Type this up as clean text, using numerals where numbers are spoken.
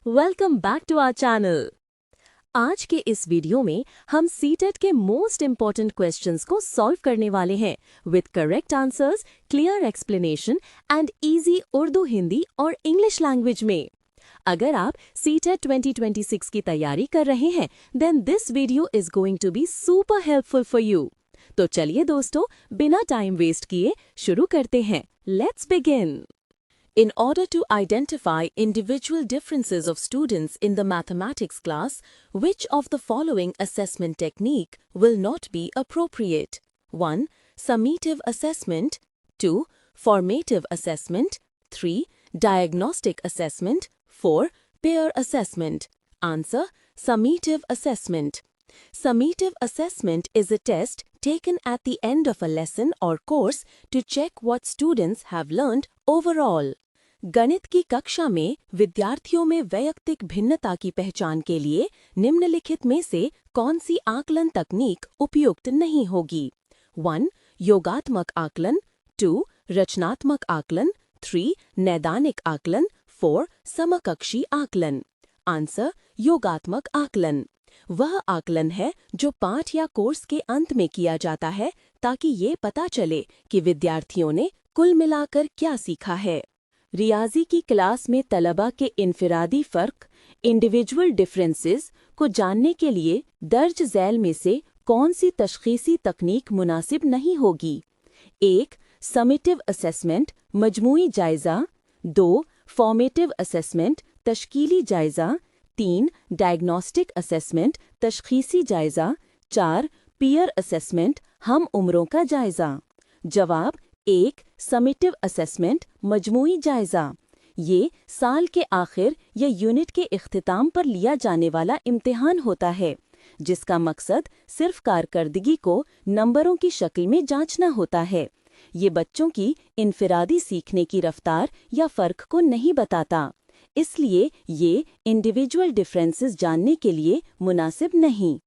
Welcome back to our channel. आज के इस वीडियो में हम सीटेट के मोस्ट इम्पॉर्टेंट क्वेश्चंस को सॉल्व करने वाले हैं with correct answers, clear explanation and easy Urdu, Hindi और इंग्लिश लैंग्वेज में। अगर आप सीटेट 2026 की तैयारी कर रहे हैं then this video is going to be super helpful for you. तो चलिए दोस्तों, बिना टाइम वेस्ट किए शुरू करते हैं। Let's begin. In order to identify individual differences of students in the mathematics class, which of the following assessment technique will not be appropriate? 1. Summative assessment. 2. Formative assessment. 3. Diagnostic assessment. 4. Peer assessment. Answer: summative assessment. Summative assessment is a test taken at the end of a lesson or course to check what students have learned overall. गणित की कक्षा में विद्यार्थियों में वैयक्तिक भिन्नता की पहचान के लिए निम्नलिखित में से कौन सी आकलन तकनीक उपयुक्त नहीं होगी? 1. योगात्मक आकलन। 2. रचनात्मक आकलन। 3. नैदानिक आकलन। 4. समकक्षी आकलन। आंसर: योगात्मक आकलन। वह आकलन है जो पाठ या कोर्स के अंत में किया जाता है ताकि ये पता चले कि विद्यार्थियों ने कुल मिलाकर क्या सीखा है। रियाजी की क्लास में तलबा के इनफिरादी फ़र्क, इंडिविजुअल डिफरेंसेस को जानने के लिए दर्ज झैल में से कौन सी तशख़ीसी तकनीक मुनासिब नहीं होगी? 1. समेटिव असेसमेंट, मजमूई जायज़ा। 2. फॉर्मेटिव असेसमेंट, तश्कीली जायज़ा। 3. डायग्नोस्टिक असेसमेंट, तशख़ीसी जायज़ा। 4. पीयर असेसमेंट, हम उम्रों का जायज़ा। जवाब: 1. समेटिव असेसमेंट, मजमूई जायज़ा। ये साल के आखिर या यूनिट के इख्तिताम पर लिया जाने वाला इम्तिहान होता है, जिसका मकसद सिर्फ कारकर्दगी को नंबरों की शक्ल में जांचना होता है। ये बच्चों की इनफिरादी सीखने की रफ्तार या फ़र्क को नहीं बताता, इसलिए ये इंडिविजुअल डिफरेंसेस जानने के लिए मुनासिब नहीं।